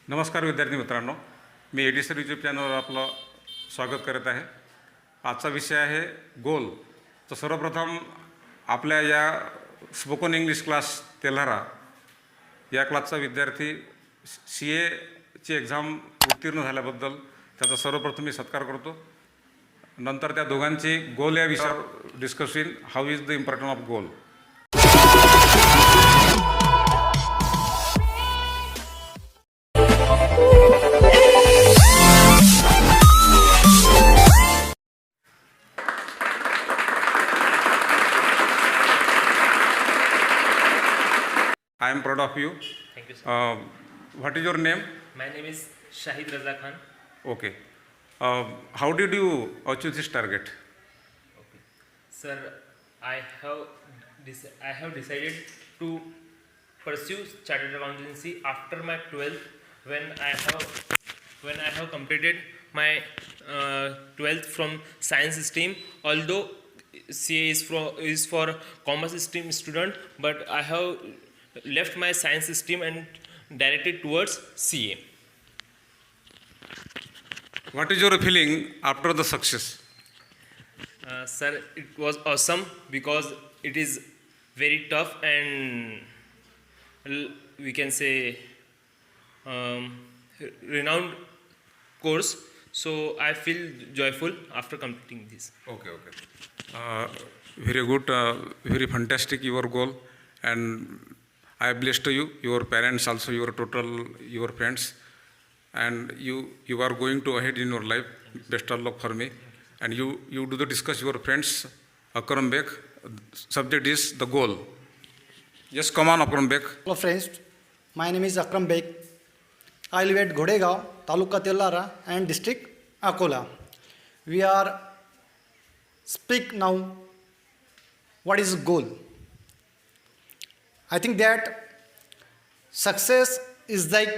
नमस्कार विद्यार्थी मित्रांनो, मी एडिसर यूट्यूब चॅनलवर आपलं स्वागत करत आहे. आजचा विषय आहे गोल. तर सर्वप्रथम आपल्या या स्पोकन इंग्लिश क्लास तेल्हारा या क्लासचा विद्यार्थी CAची एक्झाम उत्तीर्ण झाल्याबद्दल त्याचा सर्वप्रथम मी सत्कार करतो. नंतर त्या दोघांची गोल या विषयावर डिस्कस होईल. How is the importance of goal. I am proud of you. Thank you, sir. What is your name? My name is Shahid Raza Khan. Okay. How did you achieve this target? Okay. Sir, I have decided to pursue chartered accountancy after my 12th when I have completed my 12th from science stream. Although CA is for commerce stream student, but I have left my science stream and directed towards CA. What is your feeling after the success? Sir, it was awesome because it is very tough and we can say renowned course. So I feel joyful after completing this. Okay. Very good, very fantastic your goal, and I bless to you, your parents also, your friends, and you are going to ahead in your life. Best of luck for me. And you do the discuss your friends. Akram Bek, subject is the goal. Yes, come on, Akram Bek. Hello friends, my name is Akram Beg. I live at Ghodegaon, Taluka Tellara and district Akola. We are speak now what is goal. I think that success is like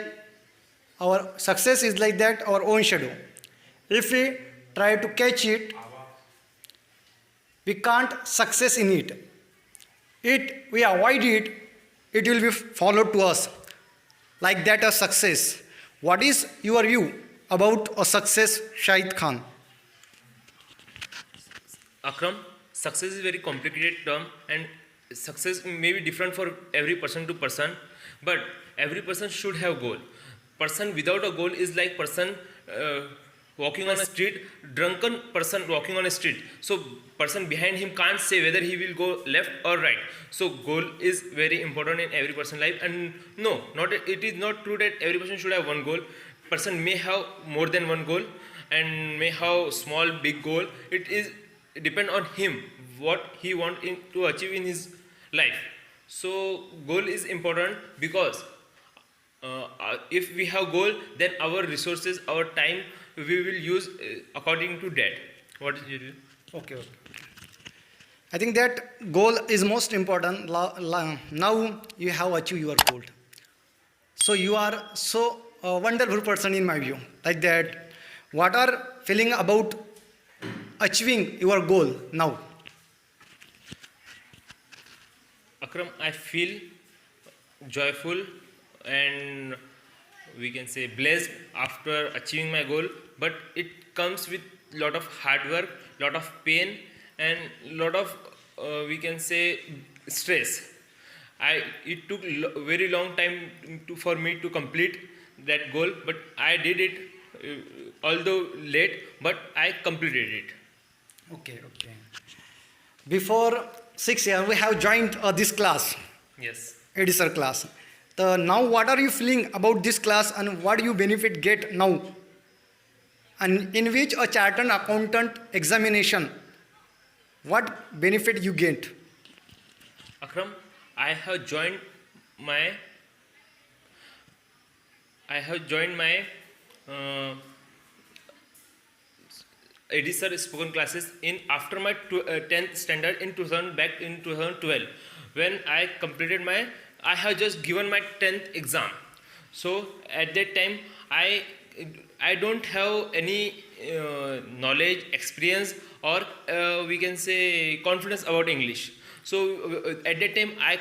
that our own shadow. If we try to catch it, we can't success in it. We avoid it, it will be followed to us. Like that a success. What is your view about a success, Shahid Khan? Akram, success is a very complicated term and success may be different for every person to person, but every person should have goal. Person without a goal is like person walking on a street, drunken person walking on a street. So person behind him can't say whether he will go left or right. So goal is very important in every person's life. And no, it is not true that every person should have one goal. Person may have more than one goal and may have small, big goal. It depend on him what he want to achieve in his life. So goal is important because if we have goal, then our resources, our time, we will use according to that. What is your view? Okay. I think that goal is most important. Now you have achieved your goal. So you are so a wonderful person in my view. Like that, what are feeling about achieving your goal now? Akram, I feel joyful and we can say blessed after achieving my goal, but it comes with lot of hard work, lot of pain and lot of we can say stress. It took very long time for me to complete that goal, but I did it although late, but I completed it. Okay. Before 6 years, we have joined this class, Yes. Edisar class. Now what are you feeling about this class and what do you benefit get now? And in which a chartered accountant examination, what benefit you get? Akram, I have joined my Edisar spoken classes in after my 10th standard in 2012 when I completed I have just given my 10th exam. So at that time I don't have any knowledge, experience or we can say confidence about English. So at that time I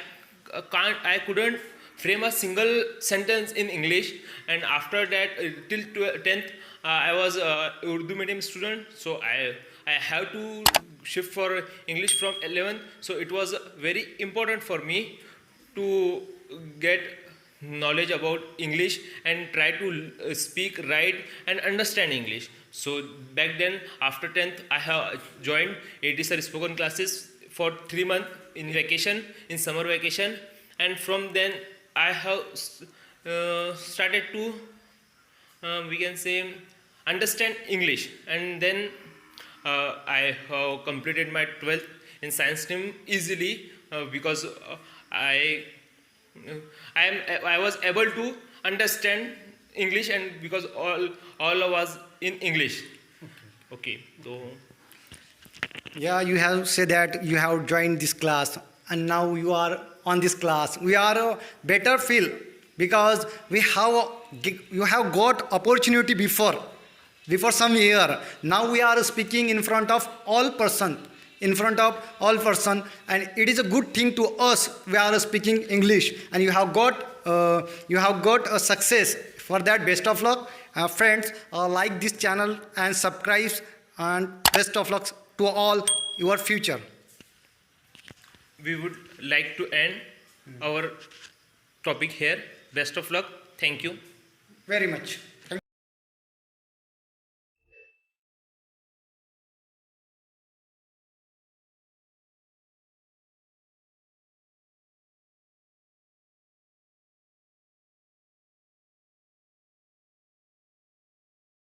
couldn't frame a single sentence in English. And after that, till 10th, I was Urdu medium student, so I have to shift for English from 11th. So it was very important for me to get knowledge about English and try to speak, write, and understand English. So back then, after 10th, I have joined AD Sir spoken classes for 3 months in vacation, in summer vacation, and from then I have started to, we can say, understand English. And then I have completed my 12th in science stream easily because I was able to understand English, and because all was in English. Okay, so Yeah, you have said that you have joined this class and now you are on this class. We are a better feel because you have got opportunity before some year. Now we are speaking in front of all person, and it is a good thing to us. We are speaking English and you have got a success. For that, best of luck. Friends, like this channel and subscribe, and best of luck to all your future. we would like to end our topic here. Best of luck. Thank you. Very much.